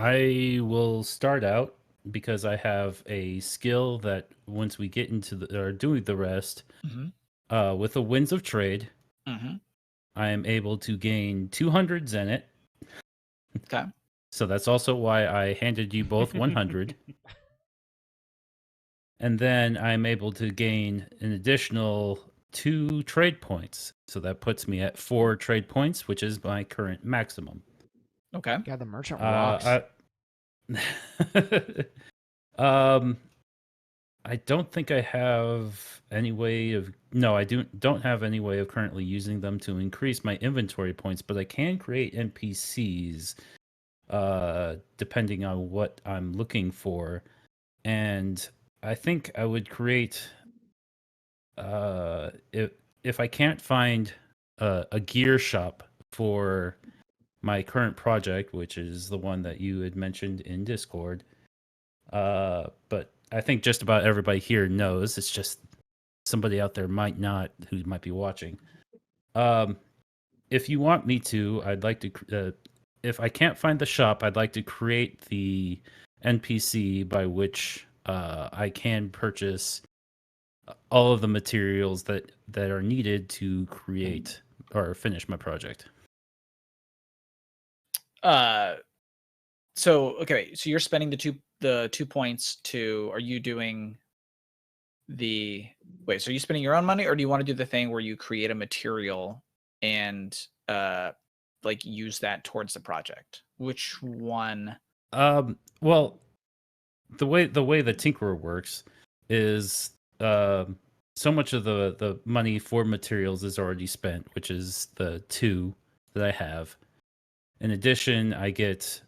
I will start out because I have a skill that once we get into doing the rest, with the Winds of Trade, I am able to gain 200 Zenit. Okay. So that's also why I handed you both 100. And then I'm able to gain an additional 2 trade points. So that puts me at 4 trade points, which is my current maximum. Okay. God, the merchant rocks. I don't think I have any way of. No, I don't have any way of currently using them to increase my inventory points, but I can create NPCs, depending on what I'm looking for, and I think I would create. If I can't find a gear shop for my current project, which is the one that you had mentioned in Discord, but I think just about everybody here knows. It's just somebody out there might not, who might be watching. If you want me to, I'd like to. If I can't find the shop, I'd like to create the NPC by which I can purchase all of the materials that are needed to create or finish my project. So you're spending the 2 points to. Are you doing the wait? So are you spending your own money, or do you want to do the thing where you create a material and like use that towards the project? Which one? Well, the way the Tinkerer works is so much of the money for materials is already spent, which is the 2 that I have. In addition, I get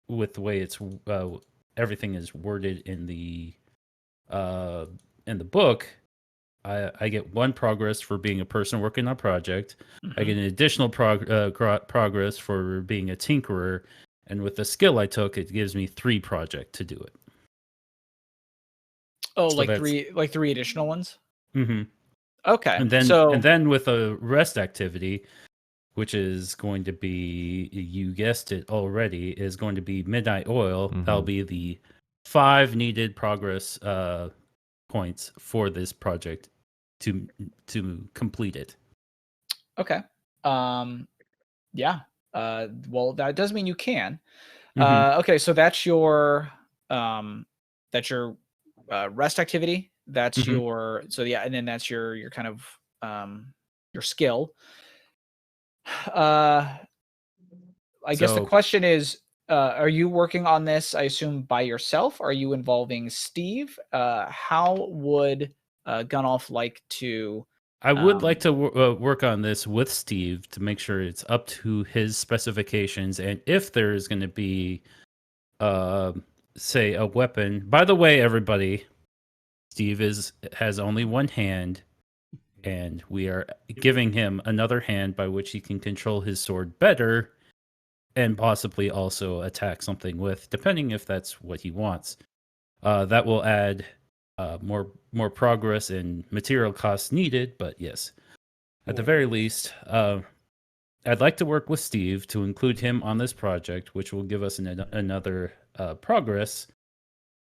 with the way it's everything is worded in the book, I get 1 progress for being a person working on a project. I get an additional progress for being a tinkerer, and with the skill I took, it gives me 3 project to do it. Oh, so like 3 additional ones. Mm-hmm. Okay, and then with a rest activity, which is going to be, you guessed it already, is going to be Midnight Oil. That'll be the 5 needed progress points for this project to complete it. Okay. Yeah. Well, that does mean you can. Okay, so that's your rest activity. That's your and then that's your kind of your skill. I guess the question is, are you working on this, I assume, by yourself? Are you involving Steve? How would Gunnolf like to... I would like to work on this with Steve to make sure it's up to his specifications, and if there is going to be, say, a weapon. By the way, everybody, Steve has only 1 hand, and we are giving him another hand by which he can control his sword better, and possibly also attack something with, depending if that's what he wants. That will add more progress and material costs needed, but yes, at the very least, I'd like to work with Steve to include him on this project, which will give us another progress,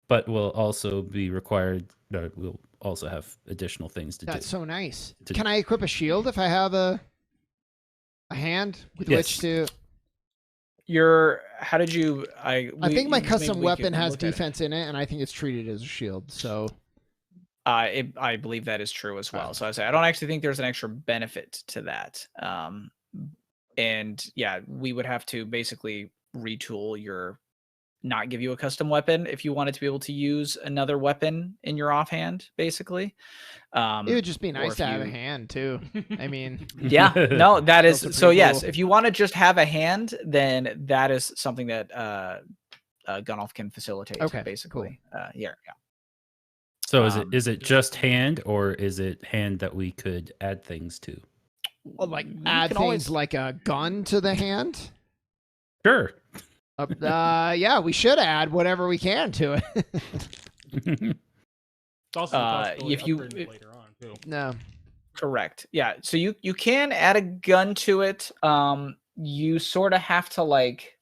but will also be required. We'll also have additional things to do. That's so nice. Can I equip a shield if I have a hand with which to? How did you? I think my custom weapon has defense in it, and I think it's treated as a shield. So, I believe that is true as well. So I don't actually think there's an extra benefit to that. And yeah, we would have to basically retool not give you a custom weapon if you wanted to be able to use another weapon in your offhand, basically. It would just be nice to have a hand too. I mean, yeah, no, that is so. Yes, if you want to just have a hand, then that is something that Gunnolf can facilitate. Okay, basically, cool. Yeah. So is it just hand, or is it hand that we could add things to? Well, like add things like a gun to the hand. Sure. Yeah, we should add whatever we can to it. It's also if you later on too. No. Correct. Yeah. So you can add a gun to it. You sort of have to like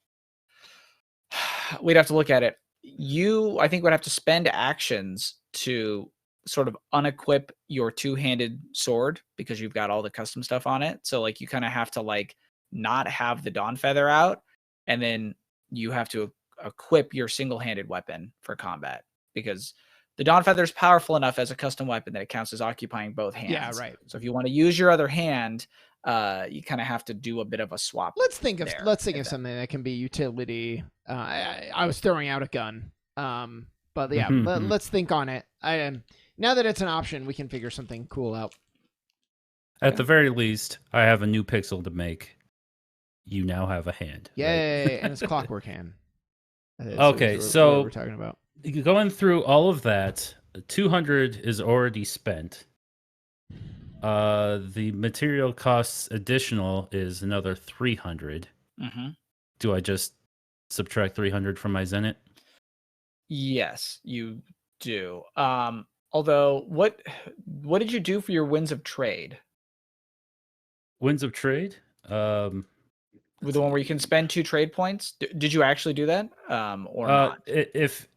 we'd have to look at it. I think, would have to spend actions to sort of unequip your two-handed sword because you've got all the custom stuff on it. So like you kind of have to like not have the Dawn Feather out, and then you have to equip your single-handed weapon for combat because the Dawn Feather is powerful enough as a custom weapon that it counts as occupying both hands. Yeah, right. So if you want to use your other hand, you kind of have to do a bit of a swap. Let's think of there. something that can be utility. I was throwing out a gun. But yeah, let's think on it. Now that it's an option, we can figure something cool out. At the very least, I have a new pixel to make. You now have a hand. Yay, right? and it's clockwork hand. Okay, What so we're talking about. Going through all of that, 200 is already spent. The material costs additional is another 300. Mm-hmm. Do I just subtract 300 from my Zenit? Yes, you do. Although, what did you do for your Winds of Trade? Winds of Trade? With the one where you can spend 2 trade points? Did you actually do that? Or not? If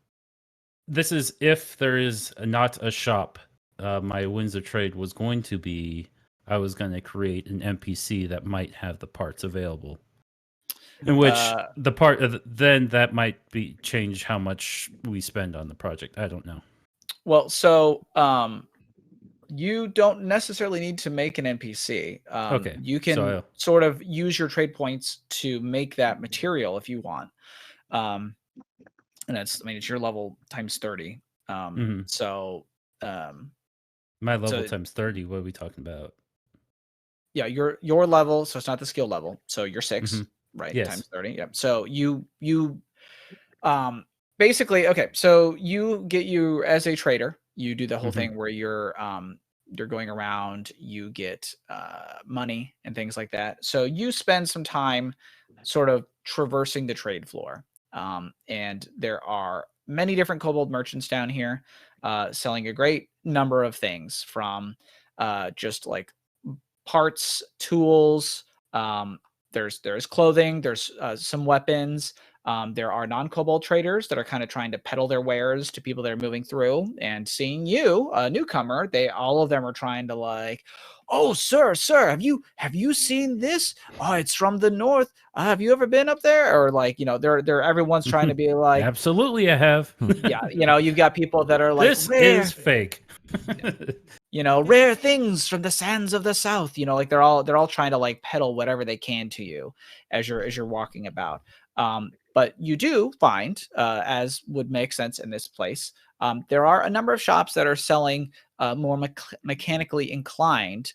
there is not a shop, my Winds of Trade was going to be, I was going to create an NPC that might have the parts available. In which the part then that might be change how much we spend on the project. I don't know. Well, so you don't necessarily need to make an NPC. Okay, You can sort of use your trade points to make that material if you want. And it's your level times 30. So my level times 30. What are we talking about? Yeah, your level. So it's not the skill level. So you're 6, right? Yes. Times 30. Yeah. So you basically, okay. So you get you as a trader. You do the whole thing where you're going around. You get money and things like that. So you spend some time sort of traversing the trade floor. And there are many different kobold merchants down here selling a great number of things from just like parts, tools. There's clothing. There's some weapons. There are non-kobold traders that are kind of trying to peddle their wares to people that are moving through and seeing you, a newcomer. All of them are trying to like, oh, sir, have you seen this? Oh, it's from the north. Have you ever been up there? Or like, they're everyone's trying to be like, absolutely, I have. Yeah, you've got people that are like, this is fake. Rare things from the sands of the south. Like they're all trying to like peddle whatever they can to you as you're walking about. But you do find, as would make sense in this place, there are a number of shops that are selling more mechanically inclined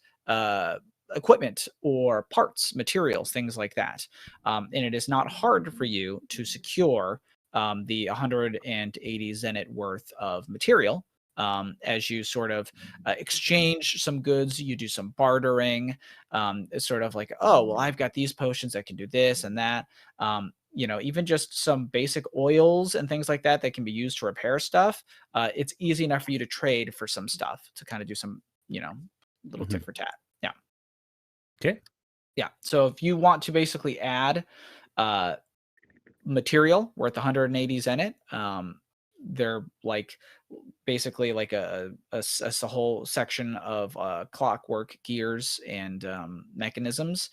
equipment or parts, materials, things like that. And it is not hard for you to secure the 180 Zenit worth of material. As you sort of exchange some goods, you do some bartering. It's sort of like, oh, well, I've got these potions that can do this and that. Even just some basic oils and things like that can be used to repair stuff. It's easy enough for you to trade for some stuff to kind of do some, little tit for tat. Yeah. Okay. Yeah. So if you want to basically add material worth 180 Zenit, they're like basically like a whole section of clockwork gears and mechanisms.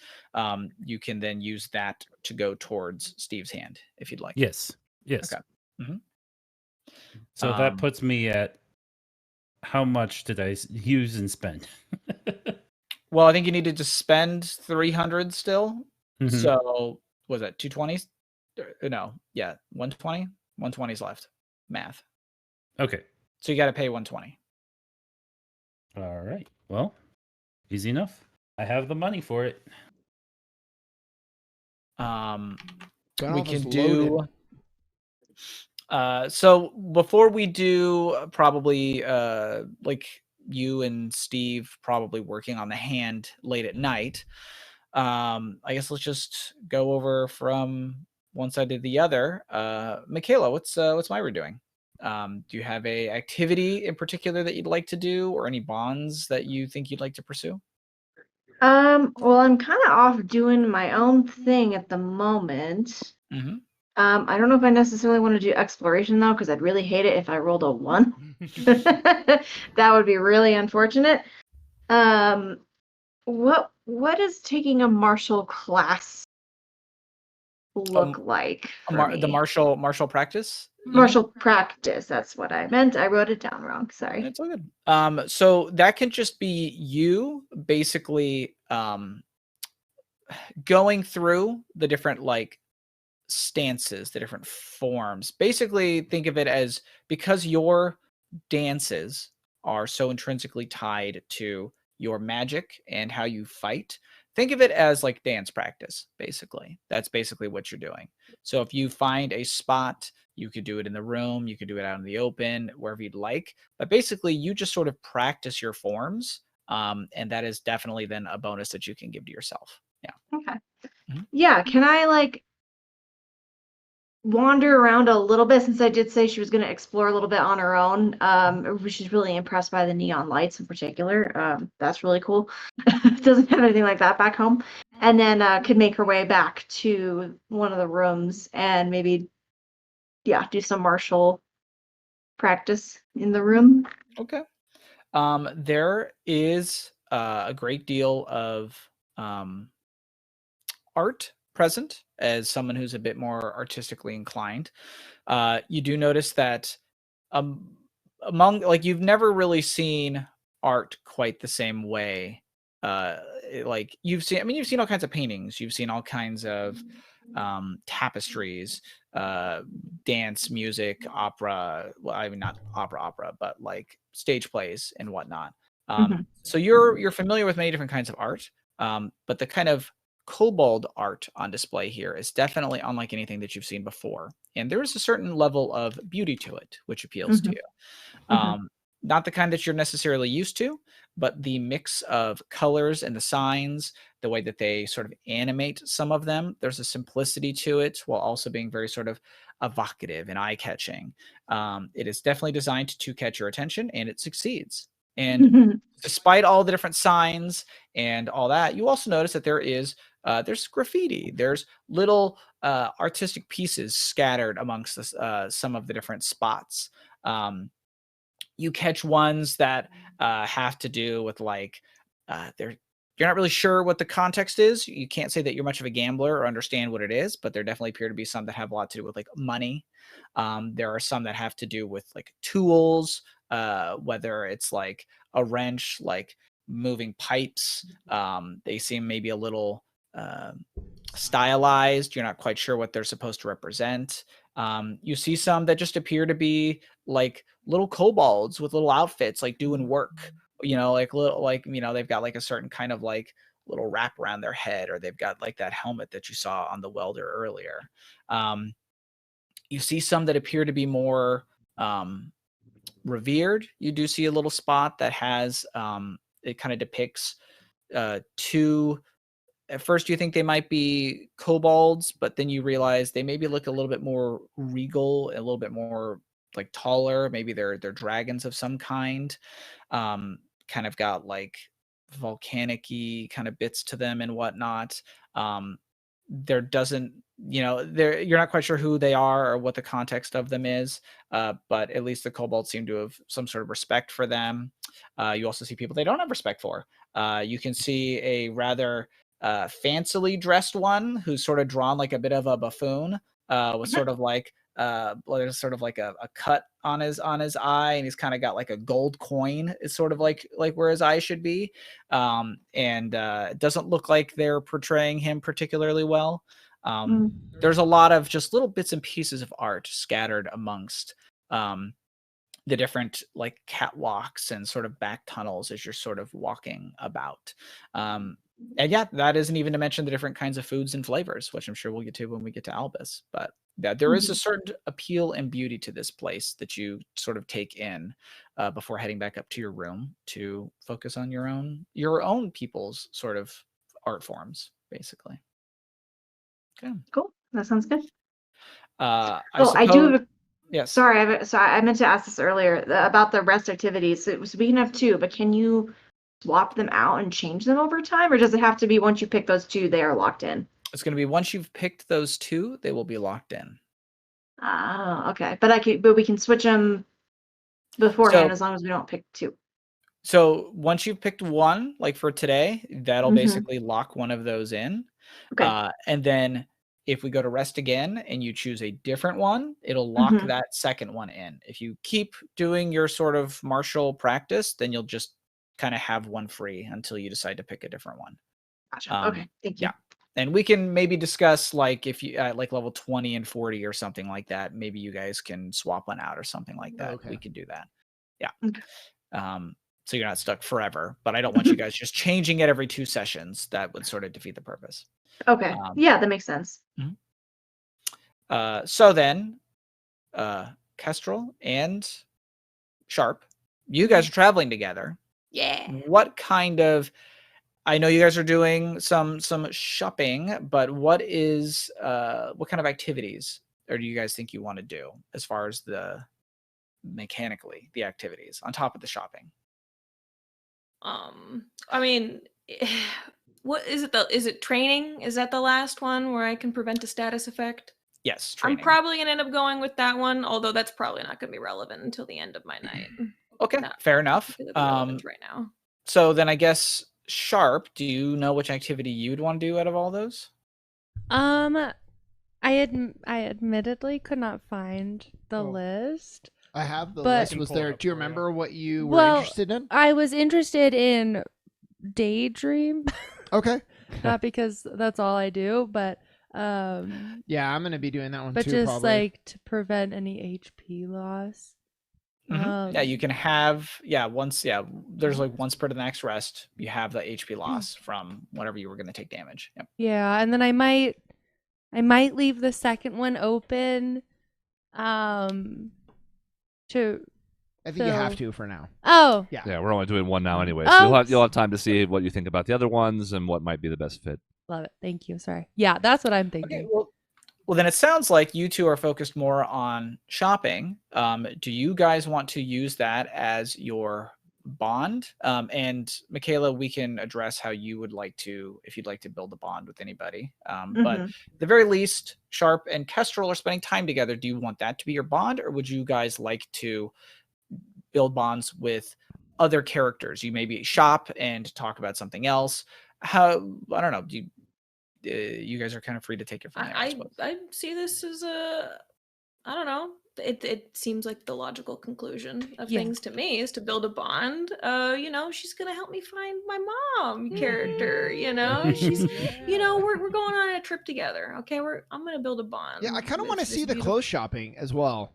You can then use that to go towards Steve's hand if you'd like. Yes. Okay. So that puts me at how much did I use and spend? Well, I think you needed to spend 300 still. So was that 220? No, yeah, 120. 120's left. Math. Okay. So you got to pay 120. All right. Well, easy enough. I have the money for it. We can do. So before we do, probably like you and Steve probably working on the hand late at night. I guess let's just go over from one side to the other. Michaela, what's Myra doing? Do you have a activity in particular that you'd like to do, or any bonds that you think you'd like to pursue? Well, I'm kind of off doing my own thing at the moment. I don't know if I necessarily want to do exploration though, because I'd really hate it if I rolled a 1. That would be really unfortunate. What does taking a martial class look like for The me? martial practice. Martial practice. That's what I meant. I wrote it down wrong. Sorry. It's all good. So that can just be you basically going through the different like stances, the different forms. Basically, think of it as because your dances are so intrinsically tied to your magic and how you fight. Think of it as like dance practice, basically. That's basically what you're doing. So if you find a spot, you could do it in the room, you could do it out in the open, wherever you'd like. But basically, you just sort of practice your forms. And that is definitely then a bonus that you can give to yourself. Yeah. Okay. Mhm. Yeah. Can I like wander around a little bit, since I did say she was going to explore a little bit on her own? She's really impressed by the neon lights in particular. That's really cool. Doesn't have anything like that back home. And then could make her way back to one of the rooms and maybe, do some martial practice in the room. Okay. There is a great deal of art present as someone who's a bit more artistically inclined. You do notice that among like you've never really seen art quite the same way. Like you've seen all kinds of paintings, you've seen all kinds of tapestries, dance, music, opera. Well, I mean not opera, but like stage plays and whatnot. So you're familiar with many different kinds of art, but the kind of kobold art on display here is definitely unlike anything that you've seen before, and there is a certain level of beauty to it which appeals to you. Not the kind that you're necessarily used to, but the mix of colors and the signs, the way that they sort of animate some of them, there's a simplicity to it while also being very sort of evocative and eye-catching. It is definitely designed to catch your attention, and it succeeds. And despite all the different signs and all that, you also notice that there's graffiti, there's little artistic pieces scattered amongst some of the different spots. You catch ones that have to do with like you're not really sure what the context is. You can't say that you're much of a gambler or understand what it is, but there definitely appear to be some that have a lot to do with like money. There are some that have to do with like tools, whether it's like a wrench, like moving pipes. They seem maybe a little stylized. You're not quite sure what they're supposed to represent. You see some that just appear to be like little kobolds with little outfits, like doing work, like little, like, they've got like a certain kind of like little wrap around their head, or they've got like that helmet that you saw on the welder earlier. You see some that appear to be more revered. You do see a little spot that has, it kind of depicts two. At first you think they might be kobolds, but then you realize they maybe look a little bit more regal, a little bit more like taller. Maybe they're dragons of some kind. Kind of got like volcanic-y kind of bits to them and whatnot. There doesn't, you're not quite sure who they are or what the context of them is, but at least the kobolds seem to have some sort of respect for them. You also see people they don't have respect for. You can see a rather fancily dressed one who's sort of drawn like a bit of a buffoon, with sort of like there's sort of like a cut on his eye, and he's kind of got like a gold coin. It's sort of like where his eye should be, and it doesn't look like they're portraying him particularly well. There's a lot of just little bits and pieces of art scattered amongst the different like catwalks and sort of back tunnels as you're sort of walking about. And yeah, that isn't even to mention the different kinds of foods and flavors, which I'm sure we'll get to when we get to Albus. But yeah, there is a certain appeal and beauty to this place that you sort of take in before heading back up to your room to focus on your own people's sort of art forms, basically. Okay. Cool. That sounds good. I I do have a yes. Sorry, I meant to ask this earlier about the rest activities. So we can have 2, but can you swap them out and change them over time, or does it have to be once you pick those 2, they are locked in? It's going to be once you've picked those 2, they will be locked in. Okay. But we can switch them beforehand as long as we don't pick 2. So once you've picked one, like for today, that'll Mhm. basically lock one of those in. Okay. And then if we go to rest again and you choose a different one, it'll lock Mhm. that second one in. If you keep doing your sort of martial practice, then you'll just kind of have one free until you decide to pick a different one. Gotcha. Okay. Thank you. Yeah. And we can maybe discuss, like, if you at like level 20 and 40 or something like that, maybe you guys can swap one out or something like that. Okay. We can do that. Yeah. Okay. So you're not stuck forever, but I don't want you guys just changing it every 2 sessions. That would sort of defeat the purpose. Okay. Yeah, that makes sense. So then, Kestrel and Sharp, you guys are traveling together. Yeah. What kind of, I know you guys are doing some shopping, but what kind of activities or do you guys think you want to do as far as the activities on top of the shopping? I mean, what is it? Is it training? Is that the last one where I can prevent a status effect? Yes, training. I'm probably gonna end up going with that one, although that's probably not gonna be relevant until the end of my night. Okay, Not fair enough. because it's relevant right now. So then I guess Sharp, do you know which activity you'd want to do out of all those? I admittedly could not find the list. I have the But- list. Was there? Do you remember what you were Well, interested in? I was interested in daydream, Okay. not because that's all I do, but Yeah, I'm gonna be doing that one but too. just probably. like to prevent any HP loss. Yeah, you can have there's like once per the next rest, you have the HP loss from whatever you were going to take damage. Yep. Yeah, and then I might leave the second one open. To I think you have so- to for now. oh Yeah. Yeah, we're only doing one now anyway, Oh. so you'll have time to see what you think about the other ones and what might be the best fit. love it. Thank you. Sorry. Yeah, that's what I'm Okay, thinking. well then it sounds like you two are focused more on shopping. Do you guys want to use that as your bond? And Michaela, we can address how you would like to, if you'd like to build a bond with anybody. But Mhm. at the very least, Sharp and Kestrel are spending time together. Do you want that to be your bond, or would you guys like to build bonds with other characters? You maybe shop and talk about something else. I don't know. You guys are kind of free to take your fun. I see this as I don't know. It seems like the logical conclusion of Yeah. things to me is to build a bond. She's gonna help me find my mom character. She's we're going on a trip together. Okay, I'm gonna build a bond. Yeah, I kind of want to with see this the beautiful- clothes shopping as well.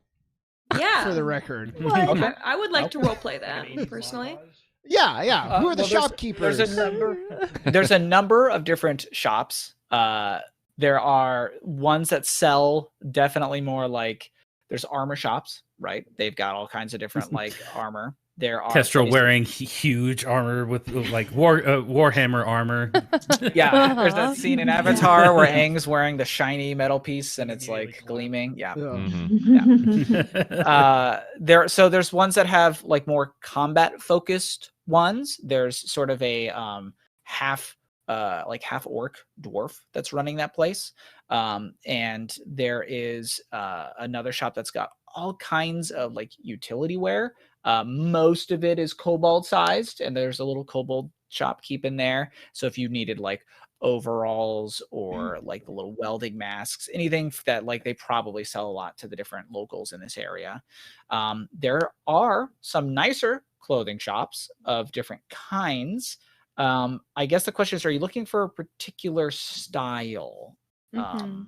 Yeah, For the record. Okay. I would like to roleplay that personally. Yeah, yeah. Who are the well, shopkeepers? There's a number of different shops. There are ones that sell definitely more like, there's armor shops, right? They've got all kinds of different like armor. There are Kestrel places- wearing huge armor with like Warhammer armor. Yeah, there's that Uh-huh. scene in Avatar where Aang's wearing the shiny metal piece and it's like gleaming. Yeah. There's ones that have like more combat focused ones. There's sort of a half orc dwarf that's running that place. And there is another shop that's got all kinds of like utility wear. Most of it is kobold sized, and there's a little kobold shopkeep in there. So if you needed like overalls or like the little welding masks, anything that like they probably sell a lot to the different locals in this area. There are some nicer clothing shops of different kinds. I guess the question is, are you looking for a particular style? Mhm.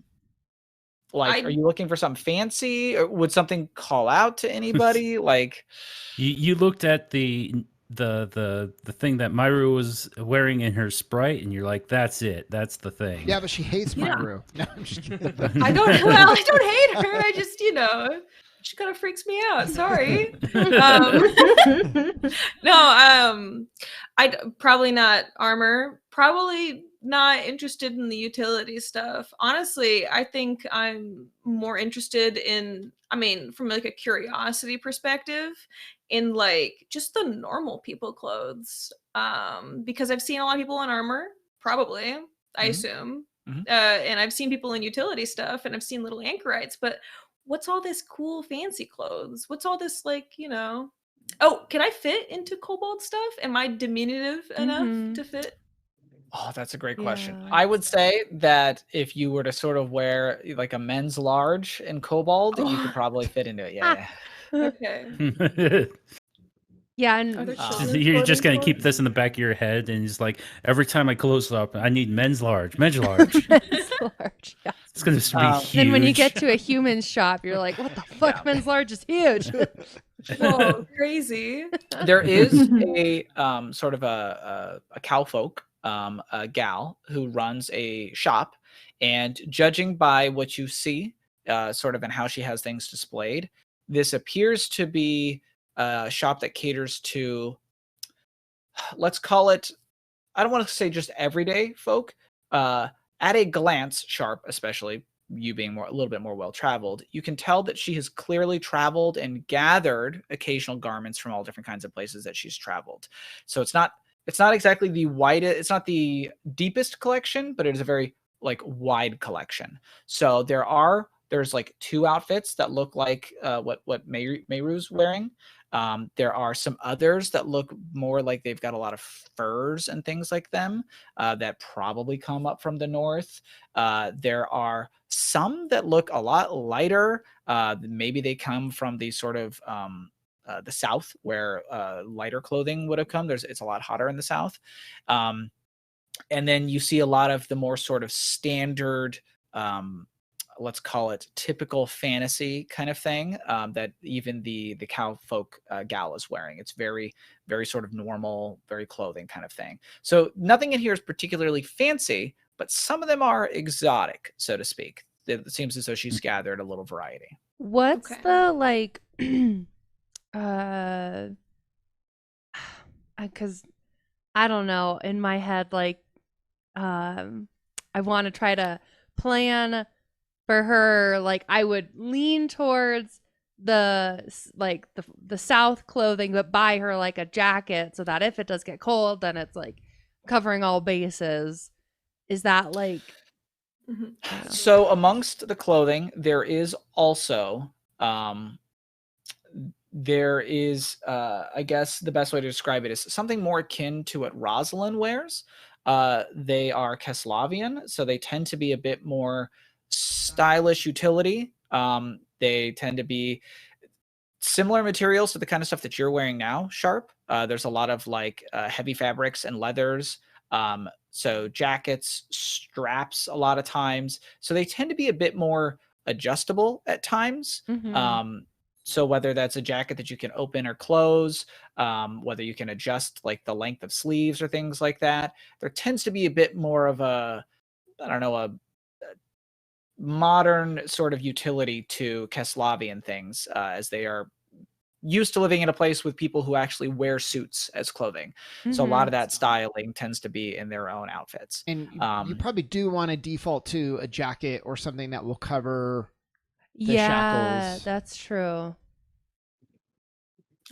Are you looking for something fancy, or would something call out to anybody? Like, you looked at the thing that Myru was wearing in her sprite, and you're like, that's it. That's the thing. Yeah, but she hates Yeah. Myru. No, I'm just kidding. I don't hate her. I just, she kind of freaks me out. Sorry. Probably not armor. Probably not interested in the utility stuff. Honestly, I think I'm more interested in, from like a curiosity perspective, in like just the normal people clothes. Because I've seen a lot of people in armor, probably, I assume. Mhm. And I've seen people in utility stuff, and I've seen little anchorites, but what's all this cool fancy clothes? What's all this like, Oh, can I fit into kobold stuff? Am I diminutive enough to fit? Oh, that's a great question. Yeah. I would say that if you were to sort of wear like a men's large in kobold, you could probably fit into it. Yeah. Okay. Yeah, Are and there Um, children's You're just clothing gonna keep stores? this in the back of your head, and it's like every time I close up, I need men's large, men's large. men's large. Yeah. It's gonna be Um, huge. Then when you get to a human shop, you're like, what the fuck? Yeah. Men's large is huge. Whoa, crazy. there is a sort of a cowfolk, a gal who runs a shop, and judging by what you see, sort of in how she has things displayed, this appears to be a shop that caters to, let's call it, I don't want to say just everyday folk. At a glance, Sharp, especially you being a little bit more well traveled, you can tell that she has clearly traveled and gathered occasional garments from all different kinds of places that she's traveled. So it's not exactly the widest, it's not the deepest collection, but it is a very like wide collection. So there's like 2 outfits that look like what Meiru's wearing. There are some others that look more like they've got a lot of furs and things like them that probably come up from the north. There are some that look a lot lighter. Maybe they come from the sort of the south, where lighter clothing would have come. It's a lot hotter in the south. And then you see a lot of the more sort of standard, let's call it typical fantasy kind of thing, that even the cowfolk gal is wearing. It's very, very sort of normal, very clothing kind of thing. So nothing in here is particularly fancy, but some of them are exotic, so to speak. It seems as though she's gathered a little variety. What's Okay. the like because I don't know, in my head, like I want to try to plan for her, like I would lean towards the south clothing, but buy her like a jacket so that if it does get cold, then it's like covering all bases. Is that like Mhm. I don't know. So amongst the clothing, there is also I guess the best way to describe it is something more akin to what Rosalind wears. They are Keslavian, so they tend to be a bit more stylish utility. They tend to be similar materials to the kind of stuff that you're wearing now, Sharp. There's a lot of like heavy fabrics and leathers. So jackets, straps, a lot of times. So they tend to be a bit more adjustable at times. Mhm. So whether that's a jacket that you can open or close, whether you can adjust like the length of sleeves or things like that, there tends to be a bit more of a modern sort of utility to Keslavian things, as they are used to living in a place with people who actually wear suits as clothing. So a lot of that styling tends to be in their own outfits. And you probably do want to default to a jacket or something that will cover the shackles. That's true.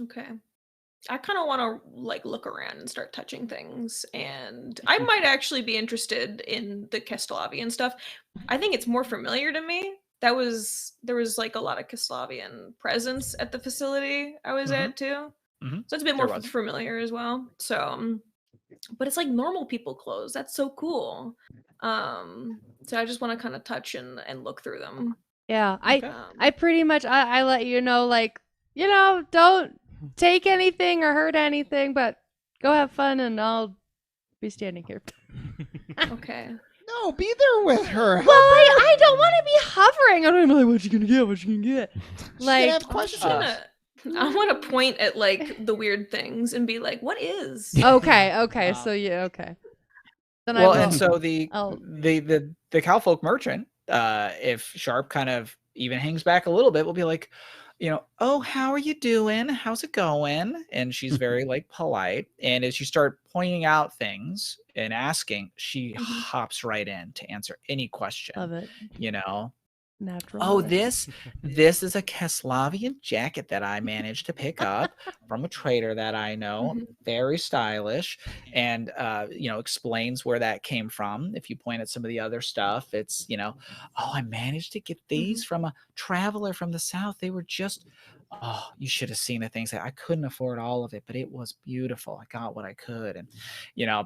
Okay. I kind of want to like look around and start touching things, and I might actually be interested in the Kestalavian stuff. I think it's more familiar to me. There was like a lot of Keslavian presence at the facility I was at too, so it's a bit more There was. familiar as well. So, but it's like normal people clothes. That's so cool. So I just want to kind of touch and look through them. Yeah, Okay. I pretty much I let you know, like, don't take anything or hurt anything, but go have fun and I'll be standing here. Okay. No, be there with her. Well, I don't want to be hovering. I don't know what you gonna get. What you gonna get? She's Like, gonna have questions. I want to point at like the weird things and be like, "What is?" okay. So yeah, okay. Then Well, I will. and so the Oh. cowfolk merchant, if Sharp kind of even hangs back a little bit, will be like, oh, how are you doing? How's it going? And she's very like polite. And as you start pointing out things and asking, she hops right in to answer any question. Love it. natural. Oh, born. this is a Keslavian jacket that I managed to pick up from a trader that I know. Mhm. Very stylish, and explains where that came from. If you point at some of the other stuff, it's oh, I managed to get these from a traveler from the south. They were just you should have seen the things that I couldn't afford all of it, but it was beautiful. I got what I could, and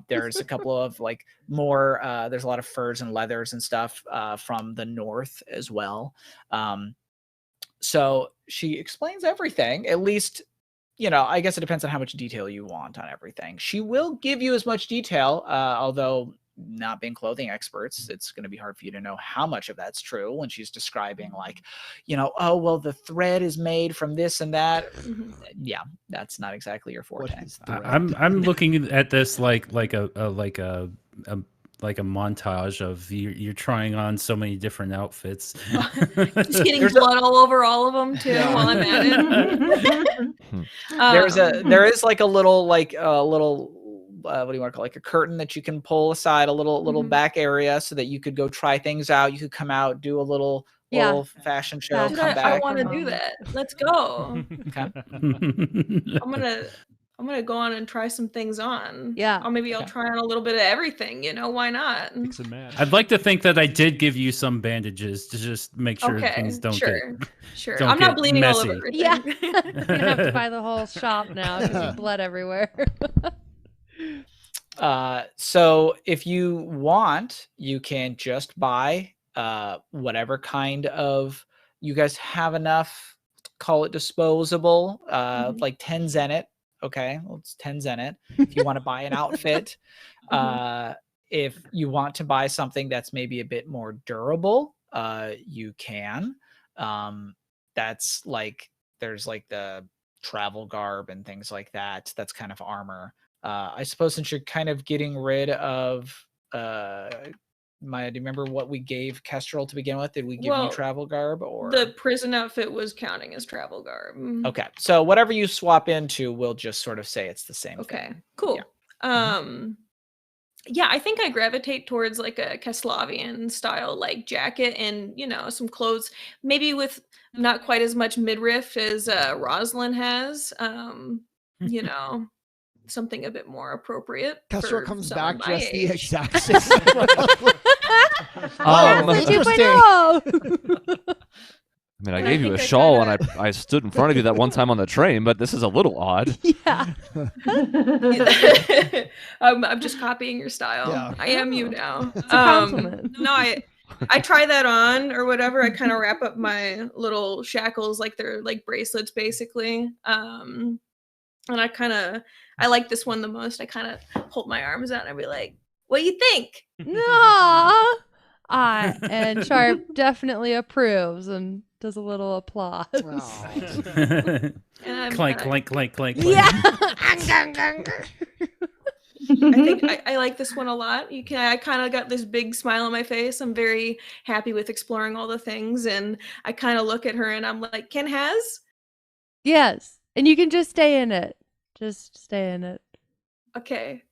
there's a couple of like more. There's a lot of furs and leathers and stuff from the north as well. So she explains everything. At least, I guess it depends on how much detail you want on everything. She will give you as much detail, although not being clothing experts, it's going to be hard for you to know how much of that's true when she's describing like, oh, well, the thread is made from this and that. Mhm. Yeah, that's not exactly your forte. What is thread? I'm looking at this like a montage of you're trying on so many different outfits. Just getting blood all over all of them too Yeah. while I'm at it. There is like a little what do you want to call it? Like a curtain that you can pull aside, a little Mhm. back area, so that you could go try things out. You could come out, do a little fashion show, Dude, come I back. want to do that. Let's go. Okay. I'm gonna go on and try some things on. Yeah. Or maybe I'll Okay. try on a little bit of everything. Why not? Mix and match. I'd like to think that I did give you some bandages to just make sure Okay, things don't sure. don't I'm not get bleeding all over messy. everything. Yeah. You're gonna have to buy the whole shop now because there's blood everywhere. So if you want, you can just buy whatever kind of, you guys have enough, call it disposable, Mhm. like 10 Zenit. Okay, well, it's 10 Zenit. If you want to buy an outfit, if you want to buy something that's maybe a bit more durable, you can. That's like, there's like the travel garb and things like that. That's kind of armor. I suppose since you're kind of getting rid of do you remember what we gave Kestrel to begin with? Did we give you travel garb or the prison outfit was counting as travel garb? Okay, so whatever you swap into, we'll just sort of say it's the same Okay, thing. cool. Yeah. Yeah, I think I gravitate towards like a Keslavian style like jacket and some clothes, maybe with not quite as much midriff as Rosalind has. Something a bit more appropriate. Kestrel for comes someone back my just the age. exact same. That's Oh, the 2.0. I mean, I And I gave you a think I shawl kinda- and I stood in front of you that one time on the train, but this is a little odd. Yeah. I'm just copying your style. Yeah. I am you now. It's a compliment. No, I try that on or whatever. I kind of wrap up my little shackles like they're like bracelets, basically. And I like this one the most. I kind of hold my arms out and I be like, "What do you think?" No. And Sharp definitely approves and does a little applause. Oh. And I'm Clank, kinda- clank, clank, clank, clank. Yeah. I think I like this one a lot. I kind of got this big smile on my face. I'm very happy with exploring all the things, and I kind of look at her and I'm like, "Ken has." Yes. And you can just stay in it. Just stay in it. Okay.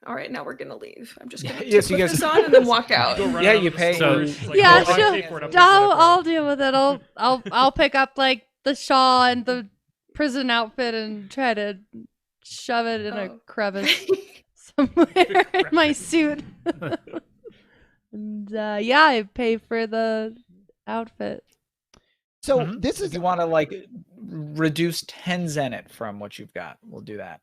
All right, now we're gonna leave. I'm just gonna Yes, put you guys- this on and then walk out. Go run Yeah, out of you the pay- stores, So- like, Yeah, oh, I sure. pay for it, I'll pay for it, I'll deal with it. I'll pick up like the shawl and the prison outfit and try to shove it in a Oh. crevice somewhere in my suit. And yeah, I pay for the outfit. So Mhm. this If is you want to like reduce 10 Zenit from what you've got, we'll do that.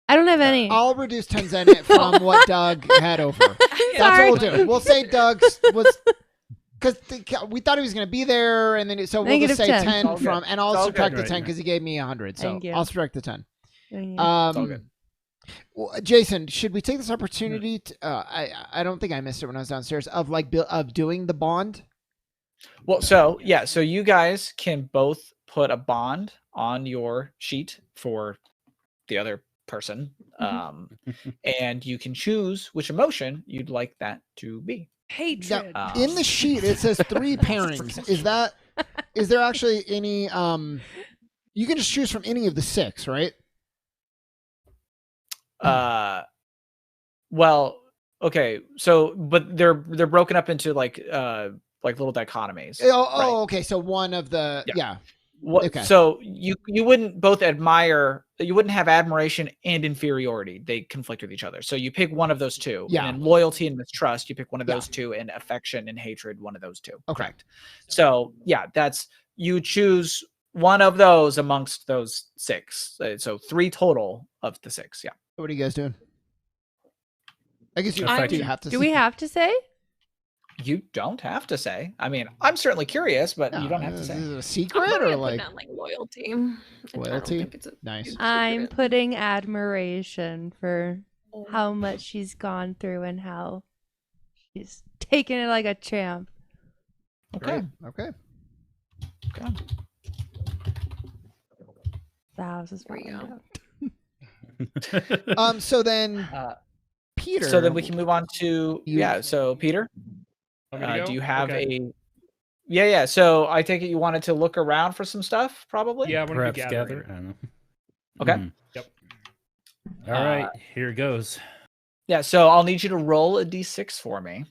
I don't have any. I'll reduce 10 Zenit from what Doug had over. That's Sorry. what we'll do. We'll say Doug's was because we thought he was going to be there, and then so we'll just say -10. 10 All good. from, and I'll It's all subtract good. the 10 because he gave me 100. So Thank you. I'll subtract the 10. Thank you. It's all good. Well, Jason, should we take this opportunity? I don't think I missed it when I was downstairs of of doing the bond. Well, so yeah, so you guys can both put a bond on your sheet for the other person, and you can choose which emotion you'd like that to be. Hatred. Now, in the sheet, it says 3 pairings. Is there actually any? You can just choose from any of the 6, right? Well, okay, so but they're broken up into like like little dichotomies. Oh, okay. So one of the yeah. Okay. So you wouldn't both admire, you wouldn't have admiration and inferiority. They conflict with each other. So you pick one of those two. Yeah. And in loyalty and mistrust, you pick one of those two, and affection and hatred, one of those two. Okay. Correct. So yeah, you choose one of those amongst those 6. So 3 total of the 6. Yeah. What are you guys doing? I guess you Affection. have to. Do we have to say? You don't have to say. I mean, I'm certainly curious, but you don't have to Is say. it a I'm secret probably or gonna put like down, like loyalty. I don't loyalty? think it's a Nice. huge I'm secret. putting admiration for how much she's gone through and how she's taken it like a champ. Okay. Okay. Okay. The house is There you falling go. down. So then Peter. So then we can move on to You- So Peter, Want me to go? do you have Okay. a? Yeah. So I take it you wanted to look around for some stuff, probably. Yeah, I want to be Perhaps gathering. gather. I don't know. Okay. Yep. All right, here goes. Yeah. So I'll need you to roll a d6 for me.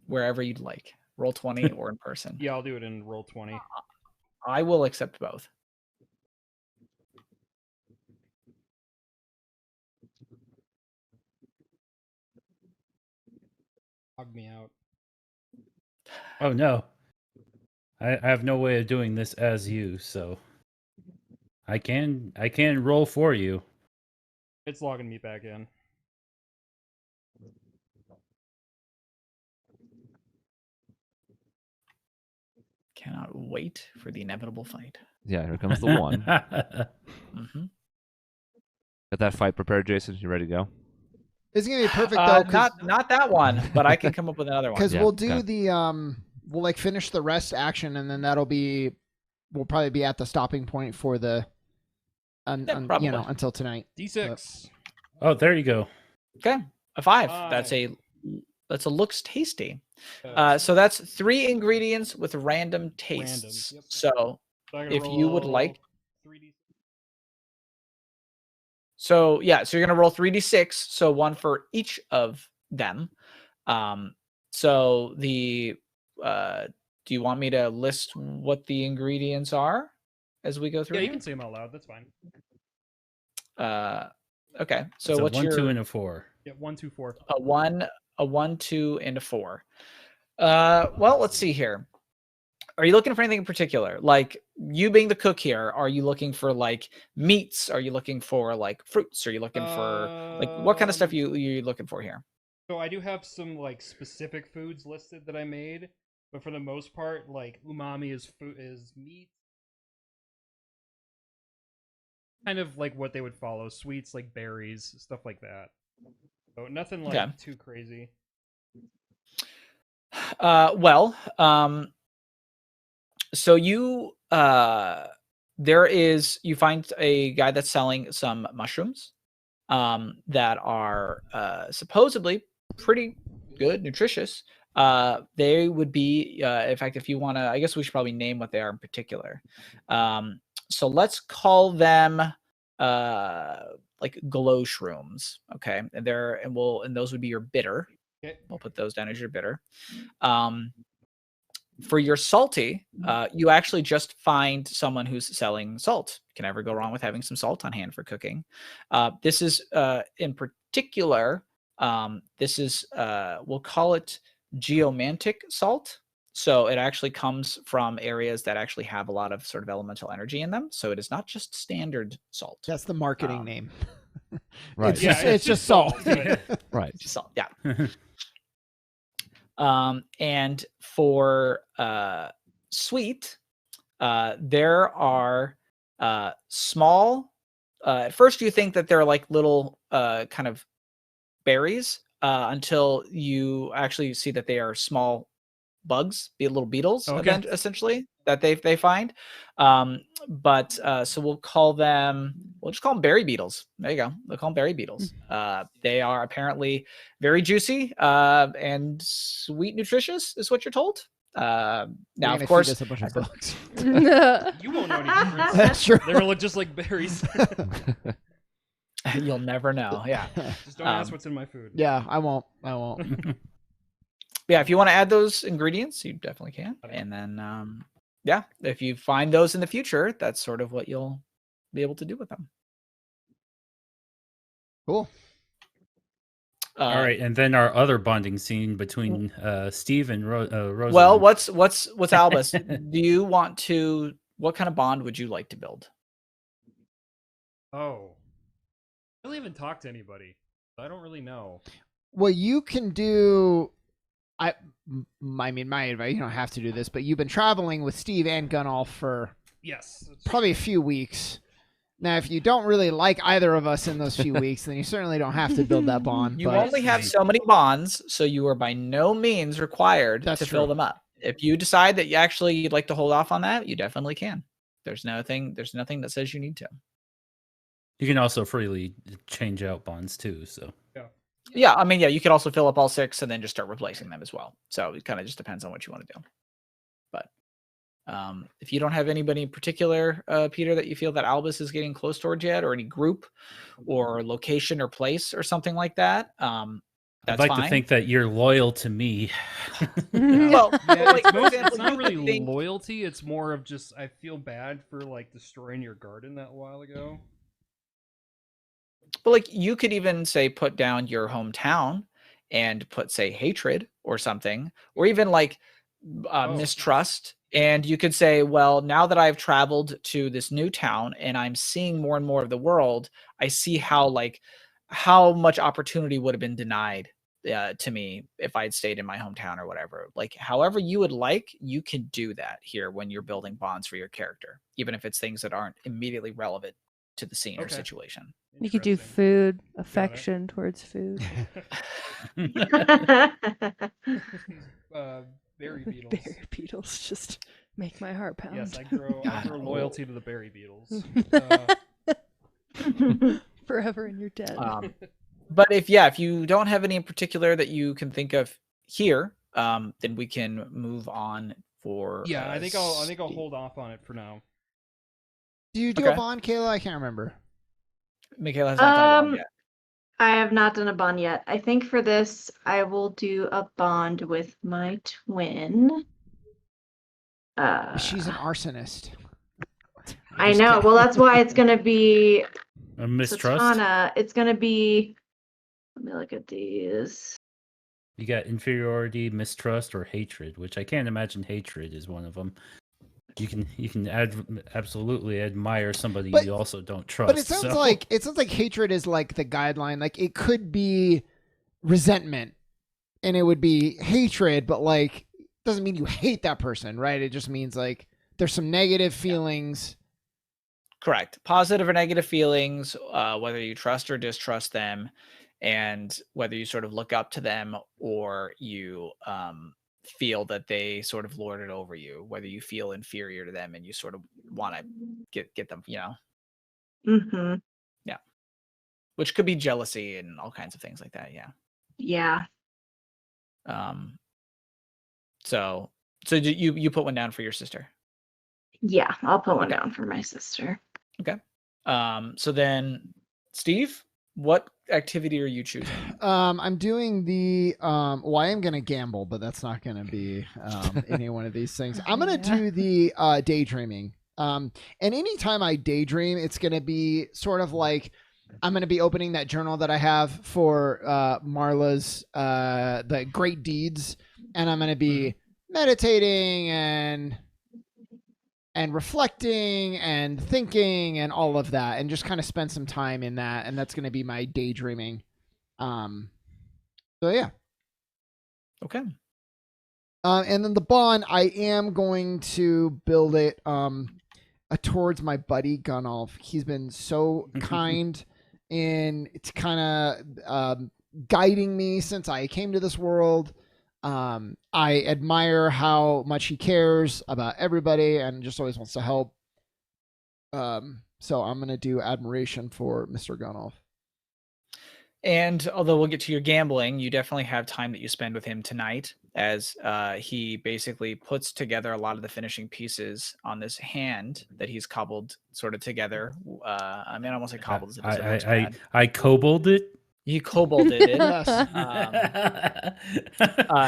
Wherever you'd like. Roll 20 or in person. Yeah, I'll do it in roll 20. I will accept both. Hog me out. Oh no, I have no way of doing this as you, so I can roll for you. It's logging me back in. Cannot wait for the inevitable fight. Yeah, here comes the one. Mm-hmm. Got that fight prepared, Jason? You ready to go? It's gonna be perfect though. Not that one, but I can come up with another one. Because Yeah, we'll do okay. the we'll like finish the rest action, and then we'll probably be at the stopping point for the probably. until tonight. D6. Oh, there you go. Okay, a 5. That's a looks tasty. So that's 3 ingredients with random tastes. Yep. So I gotta if you would roll like, 3D. so you're gonna roll 3d6, so 1 for each of them. So do you want me to list what the ingredients are as we go through? Yeah, you here? can say them out loud. That's fine. Okay. So It's a what's 1, your 2, and a 4. Yeah, 1, 2, 4. a 1, 2, and a 4? Well, let's see here. Are you looking for anything in particular? Like, you being the cook here, are you looking for like meats? Are you looking for like fruits? Are you looking for like what kind of stuff you looking for here? So I do have some like specific foods listed that I made, but for the most part, like umami is meat. Kind of like what they would follow, sweets like berries, stuff like that. So nothing like Okay. too crazy. So you you find a guy that's selling some mushrooms that are supposedly pretty good, nutritious. They would be in fact, if you want to, I guess we should probably name what they are in particular. So let's call them like glow shrooms. Okay. And those would be your bitter. Okay. We'll put those down as your bitter. For your salty, you actually just find someone who's selling salt. Can never go wrong with having some salt on hand for cooking. This is in particular, we'll call it geomantic salt. So it actually comes from areas that actually have a lot of sort of elemental energy in them. So it is not just standard salt. That's the marketing name. Right. It's just, it's just salt. Right. Just salt, yeah. And for sweet, there are small. At first, you think that they're like little kind of berries until you actually see that they are small bugs, be little beetles, Okay. essentially that they find. So we'll just call them berry beetles. There you go. We'll call them berry beetles. They are apparently very juicy and sweet, nutritious, is what you're told. Now, of course, feed us a bunch of bugs. You won't know any difference. That's true. They're look just like berries. You'll never know. Yeah. Just don't ask what's in my food. Yeah, I won't. Yeah, if you want to add those ingredients, you definitely can. And then, yeah, if you find those in the future, that's sort of what you'll be able to do with them. Cool. All right, and then our other bonding scene between Steve and Rosa. Well, what's Albus? Do you want to? What kind of bond would you like to build? Oh, I really haven't talked to anybody. So I don't really know. Well, you can do. I mean, my advice. You don't have to do this, but you've been traveling with Steve and Gunnolf for Yes, probably a few weeks. Now, if you don't really like either of us in those few weeks, then you certainly don't have to build that bond. You but only have so many bonds, so you are by no means required That's to true. fill them up. If you decide that you'd like to hold off on that, you definitely can. There's nothing that says you need to. You can also freely change out bonds too. So Yeah, I mean, yeah, you could also fill up all 6 and then just start replacing them as well. So it kind of just depends on what you want to do. But if you don't have anybody in particular, Peter, that you feel that Albus is getting close towards yet, or any group or location or place or something like that, that's I'd like fine. to think that you're loyal to me. Well, Yeah, like, for example, it's not you really could think- loyalty. It's more of just I feel bad for like destroying your garden that while ago. But like you could even say put down your hometown and put say hatred or something, or even like mistrust. And you could say, well, now that I've traveled to this new town and I'm seeing more and more of the world, I see how much opportunity would have been denied to me if I had stayed in my hometown or whatever. Like, however you would like, you can do that here when you're building bonds for your character, even if it's things that aren't immediately relevant to the scene or Okay. situation. You could do Interesting. food, affection towards food. Berry beetles. Berry beetles just make my heart pound. Yes, I grow loyalty to the berry beetles. Forever and you're dead. But if you don't have any in particular that you can think of here, then we can move on for. Yeah, I think I'll hold off on it for now. do you do Okay. a bond, Kayla? I can't remember. Michaela has not done one yet. I have not done a bond yet. I think for this, I will do a bond with my twin. She's an arsonist. I know. Well, that's why it's gonna be A mistrust. Satana. It's gonna be. Let me look at these. You got inferiority, mistrust, or hatred, which I can't imagine hatred is one of them. You can absolutely admire somebody But- you also don't trust. But it sounds like hatred is like the guideline. Like it could be resentment, and it would be hatred, but like doesn't mean you hate that person, right? It just means like there's some negative feelings. Correct. Positive or negative feelings, whether you trust or distrust them, and whether you sort of look up to them or you feel that they sort of lord it over you, whether you feel inferior to them and you sort of want to get them, Mm-hmm. which could be jealousy and all kinds of things like that. Yeah. Yeah. So you put one down for your sister. Yeah. I'll put one down for my sister. Okay. So then, Steve, what activity are you choosing? I'm doing the well, I am gonna gamble, but that's not gonna be any one of these things. I'm gonna do the daydreaming. And anytime I daydream, it's gonna be sort of like I'm gonna be opening that journal that I have for Marla's the great deeds, and I'm gonna be meditating and reflecting and thinking and all of that, and just kind of spend some time in that, and that's going to be my daydreaming. So yeah. Okay. And then the bond, I am going to build it towards my buddy Gunnolf. He's been so kind in it's kind of guiding me since I came to this world. I admire how much he cares about everybody and just always wants to help. So I'm going to do admiration for Mr. Gunnolf. And although we'll get to your gambling, you definitely have time that you spend with him tonight as he basically puts together a lot of the finishing pieces on this hand that he's cobbled sort of together. I mean, I won't say cobbled as it looks bad. I kobold it. You kobolded it. Yes.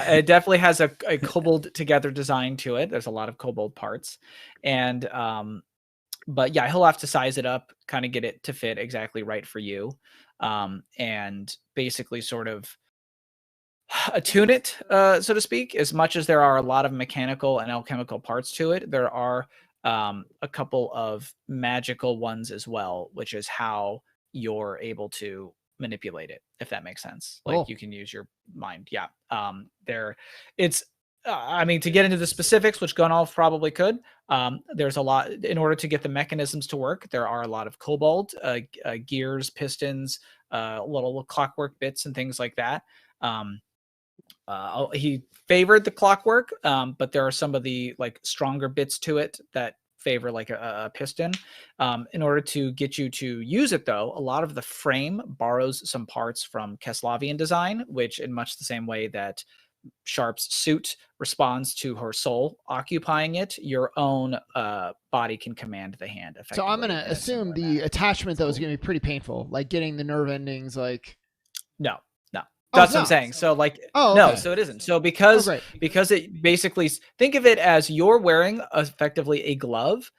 It definitely has a kobold together design to it. There's a lot of kobold parts. And but yeah, he'll have to size it up, kind of get it to fit exactly right for you. And basically sort of attune it, so to speak. As much as there are a lot of mechanical and alchemical parts to it, there are a couple of magical ones as well, which is how you're able to manipulate it, if that makes sense. Like Cool. you can use your mind. Yeah. It's I mean, to get into the specifics, which Gunolf probably could, there's a lot in order to get the mechanisms to work. There are a lot of kobold gears, pistons, little clockwork bits and things like that. He favored the clockwork, but there are some of the like stronger bits to it that favor like a piston. In order to get you to use it, though, a lot of the frame borrows some parts from Keslavian design, which in much the same way that Sharp's suit responds to her soul occupying it, your own body can command the hand effectively. So I'm gonna assume the attachment though is gonna be pretty painful, like getting the nerve endings. Like no, that's what I'm saying. So like no, so it isn't. So because it basically, think of it as you're wearing effectively a glove.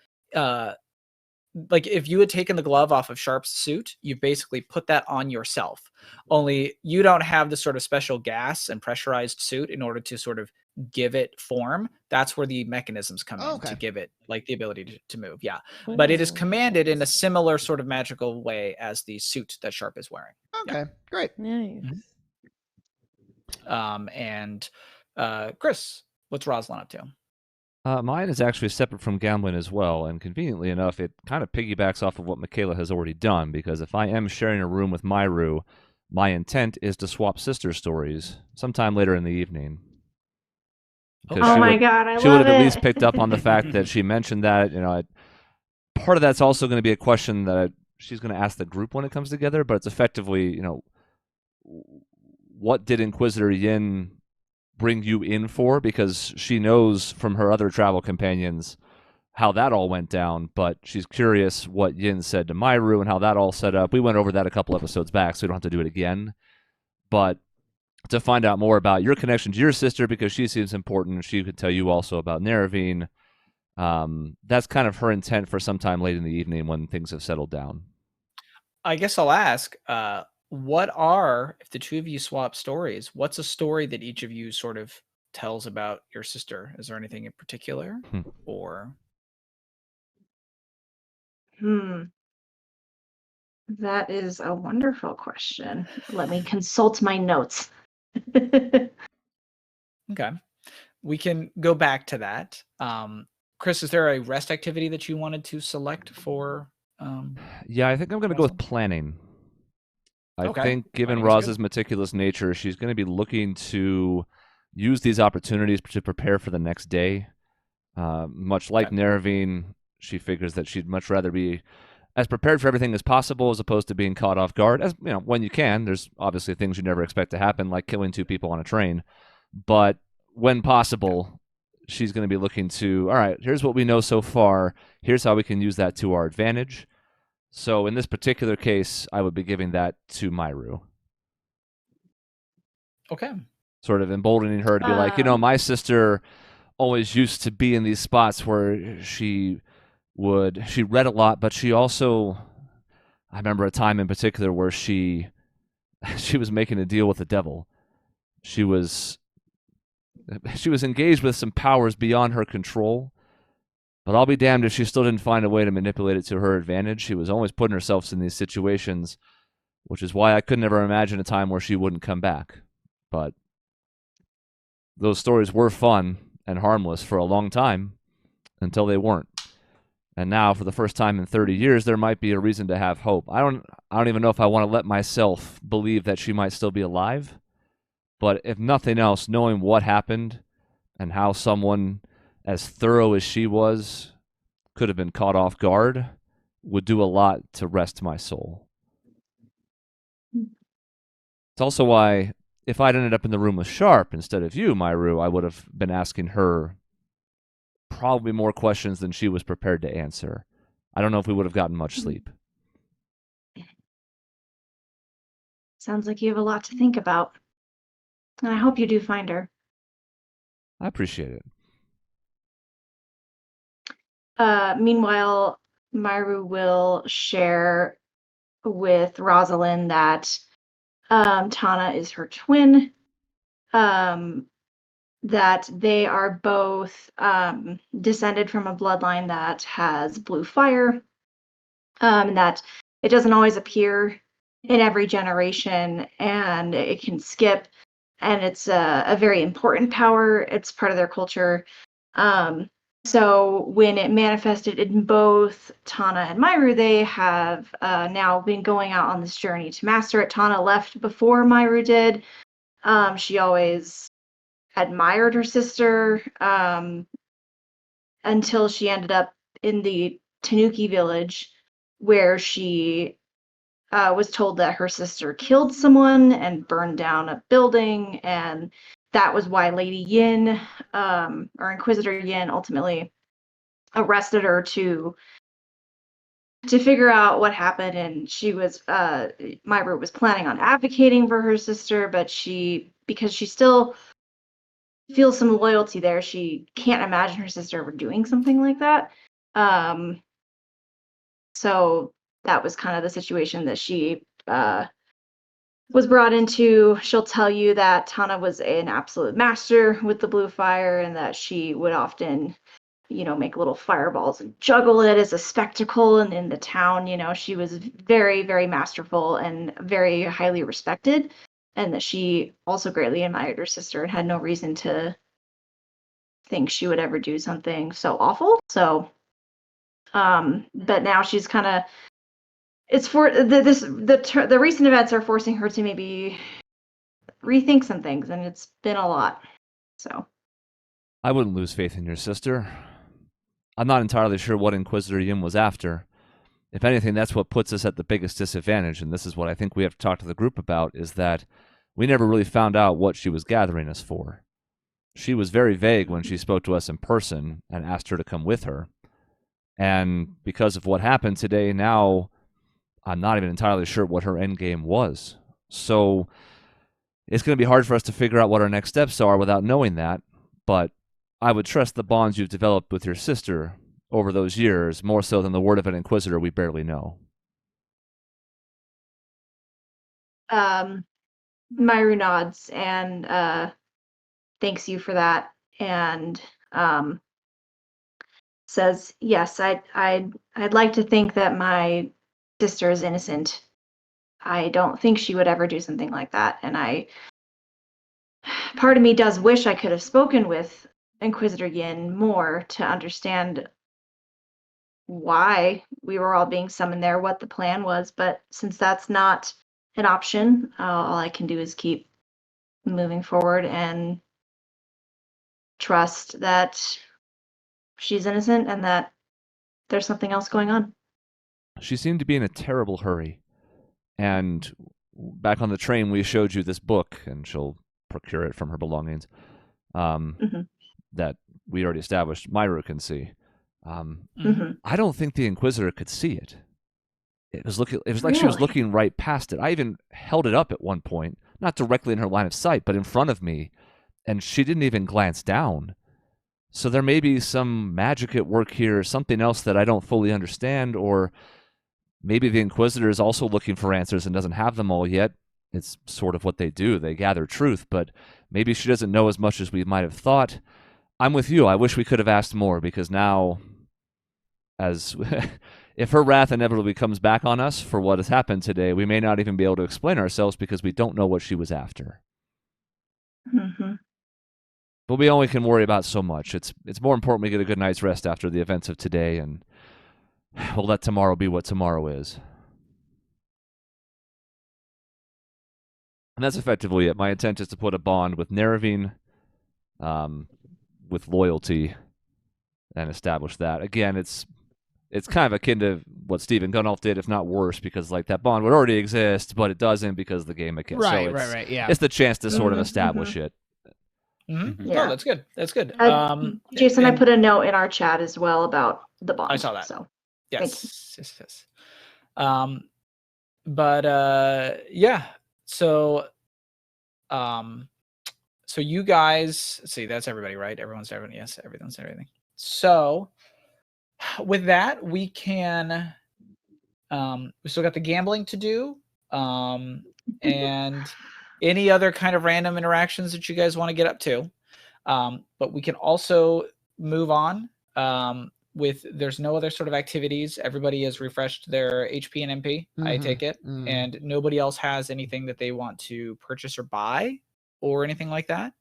Like if you had taken the glove off of Sharp's suit, you basically put that on yourself. Only you don't have the sort of special gas and pressurized suit in order to sort of give it form. That's where the mechanisms come in to give it like the ability to move. Yeah. But it is commanded in a similar sort of magical way as the suit that Sharp is wearing. Okay, great. Nice. And Chris, what's Rosalind up to? Mine is actually separate from gambling as well, and conveniently enough, it kind of piggybacks off of what Michaela has already done, because if I am sharing a room with Myru, my intent is to swap sister stories sometime later in the evening. Oh my God, I love it. She would have at least picked up on the fact that she mentioned that. You know, part of that's also going to be a question that she's going to ask the group when it comes together, but it's effectively, you know, what did Inquisitor Yin bring you in for? Because she knows from her other travel companions how that all went down, but she's curious what Yin said to Myru and how that all set up. We went over that a couple episodes back, so we don't have to do it again. But to find out more about your connection to your sister, because she seems important, she could tell you also about Neravine. That's kind of her intent for sometime late in the evening when things have settled down. I guess I'll ask, what are, if the two of you swap stories, what's a story that each of you sort of tells about your sister? Is there anything in particular? Or that is a wonderful question. Let me consult my notes. Okay. We can go back to that. Chris, is there a rest activity that you wanted to select for? Yeah, I think I'm going to go with planning. I think given Roz's meticulous nature, she's going to be looking to use these opportunities to prepare for the next day. Much like Neravine, she figures that she'd much rather be as prepared for everything as possible as opposed to being caught off guard. As you know, when you can, there's obviously things you never expect to happen, like killing 2 people on a train. But when possible, she's going to be looking to, all right, here's what we know so far. Here's how we can use that to our advantage. So in this particular case, I would be giving that to Myru. Okay. Sort of emboldening her to be like, you know, my sister always used to be in these spots where she read a lot, but she also, I remember a time in particular where she was making a deal with the devil. She was engaged with some powers beyond her control. But I'll be damned if she still didn't find a way to manipulate it to her advantage. She was always putting herself in these situations, which is why I could never imagine a time where she wouldn't come back. But those stories were fun and harmless for a long time until they weren't. And now, for the first time in 30 years, there might be a reason to have hope. I don't even know if I want to let myself believe that she might still be alive. But if nothing else, knowing what happened and how someone as thorough as she was could have been caught off guard would do a lot to rest my soul. It's also why, if I'd ended up in the room with Sharp instead of you, Myru, I would have been asking her probably more questions than she was prepared to answer. I don't know if we would have gotten much sleep. Sounds like you have a lot to think about. And I hope you do find her. I appreciate it. Meanwhile, Myru will share with Rosalind that Tana is her twin, that they are both descended from a bloodline that has blue fire, and that it doesn't always appear in every generation, and it can skip, and it's a very important power. It's part of their culture. So when it manifested in both Tana and Myru, they have now been going out on this journey to master it. Tana left before Myru did. She always admired her sister until she ended up in the Tanuki village, where she was told that her sister killed someone and burned down a building, and that was why Lady Yin, or Inquisitor Yin, ultimately arrested her to figure out what happened. And she was, Myra was planning on advocating for her sister, but because she still feels some loyalty there, she can't imagine her sister ever doing something like that. So that was kind of the situation that she was brought into. She'll tell you that Tana was an absolute master with the blue fire, and that she would often, make little fireballs and juggle it as a spectacle. And in the town, she was very, very masterful and very highly respected, and that she also greatly admired her sister and had no reason to think she would ever do something so awful. So, but now she's kind of, it's for the recent events are forcing her to maybe rethink some things, and it's been a lot. So I wouldn't lose faith in your sister. I'm not entirely sure what Inquisitor Yin was after. If anything, that's what puts us at the biggest disadvantage, and this is what I think we have to talk to the group about, is that we never really found out what she was gathering us for. She was very vague when she spoke to us in person and asked her to come with her. And because of what happened today, now I'm not even entirely sure what her end game was. So it's going to be hard for us to figure out what our next steps are without knowing that. But I would trust the bonds you've developed with your sister over those years more so than the word of an Inquisitor we barely know. Myru nods and thanks you for that, and says, "Yes, I'd like to think that my sister is innocent. I don't think she would ever do something like that, and part of me does wish I could have spoken with Inquisitor Yin more to understand why we were all being summoned there, what the plan was. But since that's not an option, all I can do is keep moving forward and trust that she's innocent and that there's something else going on." She seemed to be in a terrible hurry. And back on the train, we showed you this book, and she'll procure it from her belongings, that we already established Myra can see. I don't think the Inquisitor could see it. It was like she was looking right past it. I even held it up at one point, not directly in her line of sight, but in front of me, and she didn't even glance down. So there may be some magic at work here, something else that I don't fully understand, or maybe the Inquisitor is also looking for answers and doesn't have them all yet. It's sort of what they do. They gather truth, but maybe she doesn't know as much as we might have thought. I'm with you. I wish we could have asked more, because now, if her wrath inevitably comes back on us for what has happened today, we may not even be able to explain ourselves because we don't know what she was after. But we only can worry about so much. It's more important we get a good night's rest after the events of today, and we'll let tomorrow be what tomorrow is. And that's effectively it. My intent is to put a bond with Neravine, with loyalty, and establish that. Again, it's it's kind of akin to what Stephen Gunnolf did, if not worse, because like that bond would already exist, but it doesn't because the game mechanics. Right, so it's, right. Yeah. It's the chance to sort of Mhm, establish it. Yeah. Oh, that's good. That's good. Jason, I and- put a note in our chat as well about the bond. I saw that. So Yes. But yeah. So so you guys, let's see, that's everybody, right? Everyone's everyone. Yes, everyone's everything. So with that, we can we still got the gambling to do. And any other kind of random interactions that you guys want to get up to. But we can also move on with there's no other sort of activities. Everybody has refreshed their HP and MP, I take it. And nobody else has anything that they want to purchase or buy or anything like that.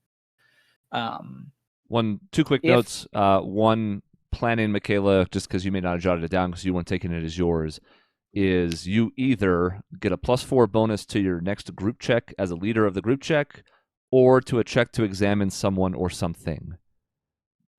Two quick notes. One, planning, Michaela, just because you may not have jotted it down because you weren't taking it as yours, is you either get a +4 bonus to your next group check as a leader of the group check, or to a check to examine someone or something.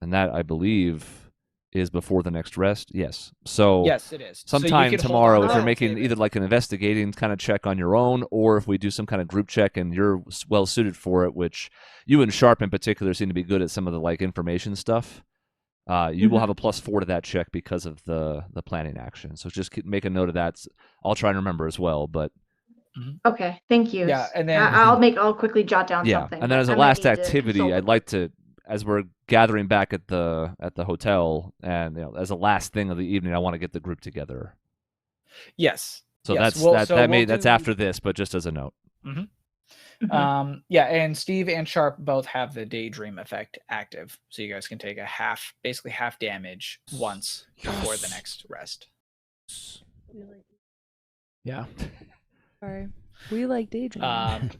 And that, I believe, is before the next rest. Yes. So yes, it is. sometime so tomorrow, if you're to making either like an investigating kind of check on your own, or if we do some kind of group check and you're well suited for it, which you and Sharp in particular seem to be good at some of the like information stuff, you will have a +4 to that check because of the planning action. So just make a note of that. I'll try and remember as well, but okay, thank you. Yeah, and then I'll quickly jot down something. And then but as a I might last need to activity, consult I'd like to, as we're gathering back at the hotel, and as a last thing of the evening, I want to get the group together. Yes. So yes. that's after this, but just as a note. Yeah, and Steve and Sharp both have the daydream effect active, so you guys can take basically half damage once before the next rest. Yeah. Sorry. We like daydreaming.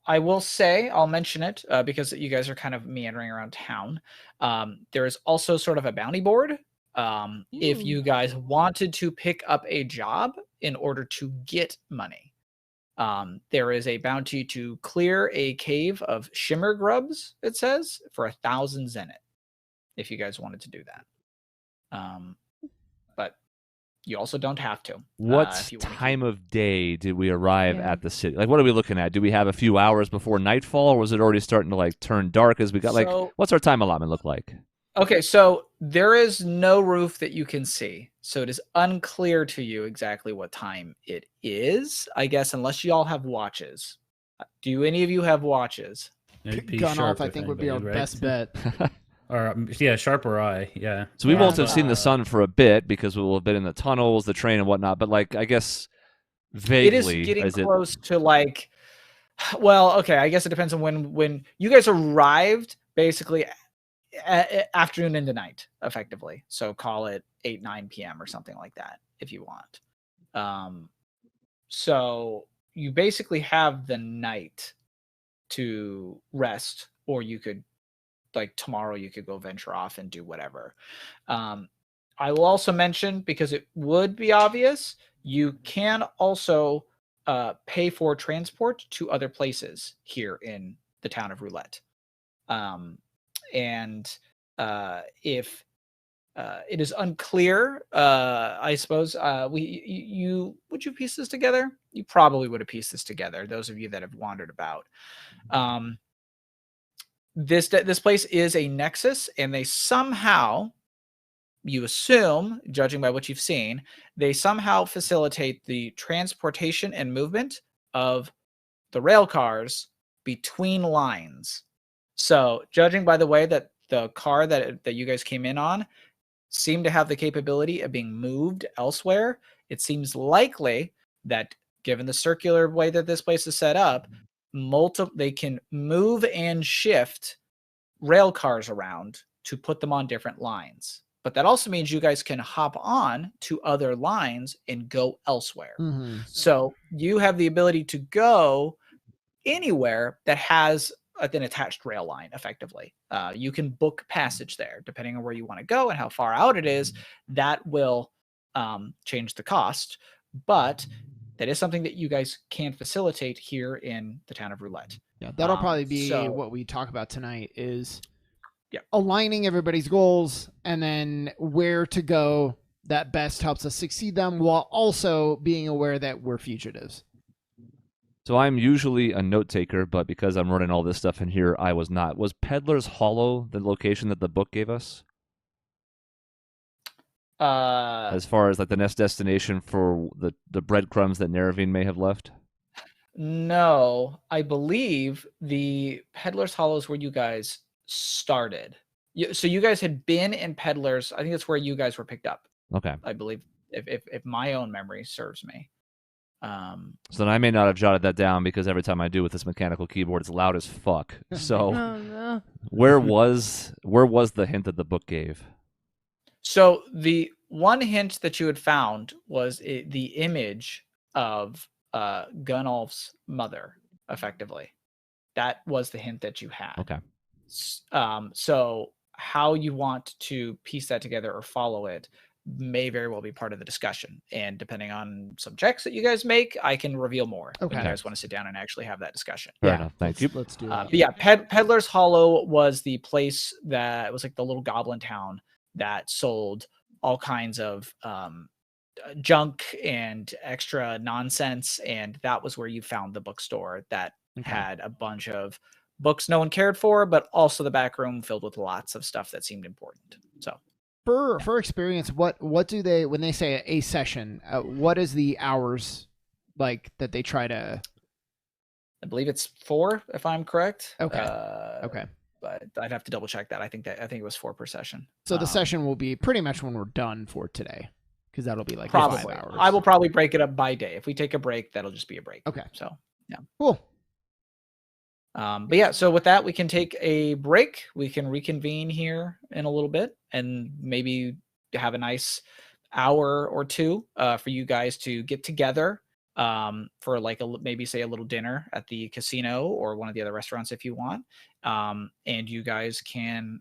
I will say, I'll mention it because you guys are kind of meandering around town. There is also sort of a bounty board. If you guys wanted to pick up a job in order to get money, there is a bounty to clear a cave of shimmer grubs, it says, for 1,000 zenith, if you guys wanted to do that. But you also don't have to. What time of day did we arrive at the city? Like, what are we looking at? Do we have a few hours before nightfall, or was it already starting to like turn dark as we got? Like, what's our time allotment look like? Okay, so there is no roof that you can see, so it is unclear to you exactly what time it is, I guess, unless you all have watches. Do any of you have watches? Gunnolf, I think, would be our best bet. Or yeah, Sharp or I, yeah. So we won't have seen the sun for a bit because we will have been in the tunnels, the train, and whatnot. But like, I guess vaguely, it is getting close to like. Well, okay, I guess it depends on when you guys arrived. Basically, afternoon into night, effectively. So call it 8-9 p.m. or something like that, if you want. So you basically have the night to rest, or you could. Like tomorrow you could go venture off and do whatever. I will also mention, because it would be obvious, you can also pay for transport to other places here in the town of Roulette. And if it is unclear, I suppose, would you piece this together? You probably would have pieced this together, those of you that have wandered about. This place is a nexus, and they somehow, you assume, judging by what you've seen, they somehow facilitate the transportation and movement of the rail cars between lines. So, judging by the way that the car that you guys came in on seemed to have the capability of being moved elsewhere, it seems likely that, given the circular way that this place is set up, they can move and shift rail cars around to put them on different lines. But that also means you guys can hop on to other lines and go elsewhere. So you have the ability to go anywhere that has an attached rail line, effectively. You can book passage there, depending on where you want to go and how far out it is. That will change the cost. But that is something that you guys can facilitate here in the town of Roulette. Yeah, that'll probably be what we talk about tonight is aligning everybody's goals, and then where to go that best helps us succeed them, while also being aware that we're fugitives. So I'm usually a note taker, but because I'm running all this stuff in here, I was not. Was Peddler's Hollow the location that the book gave us? As far as like the next destination for the breadcrumbs that Neravine may have left? No, I believe the Peddler's Hollow is where you guys started. So you guys had been in Peddler's. I think that's where you guys were picked up. Okay. I believe, if my own memory serves me. So then I may not have jotted that down because every time I do with this mechanical keyboard, it's loud as fuck. So Oh no. where was the hint that the book gave? So the one hint that you had found was the image of Gunnulf's mother, effectively. That was the hint that you had. Okay. So how you want to piece that together or follow it may very well be part of the discussion. And depending on some checks that you guys make, I can reveal more. Okay. When you guys want to sit down and actually have that discussion. Fair enough. Thank you. Let's do that. But yeah, Peddler's Hollow was the place that was like the little goblin town that sold all kinds of junk and extra nonsense. And that was where you found the bookstore that had a bunch of books no one cared for, but also the back room filled with lots of stuff that seemed important. So for experience, what do they, when they say a session, what is the hours like that they try to? I believe it's 4, if I'm correct. Okay. Okay. But I'd have to double check that. I think it was 4 per session. So the session will be pretty much when we're done for today, because that'll be like probably 5 hours. I will probably break it up by day. If we take a break, that'll just be a break. Okay. So yeah. Cool. But yeah, so with that, we can take a break. We can reconvene here in a little bit and maybe have a nice hour or two for you guys to get together for like maybe say a little dinner at the casino or one of the other restaurants if you want. And you guys can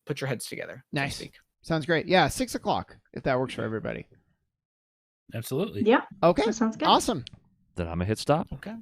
put your heads together. Nice. So to speak. Sounds great. Yeah, 6 o'clock if that works for everybody. Absolutely. Yeah. Okay. That sounds good. Awesome. Then I'm gonna hit stop. Okay.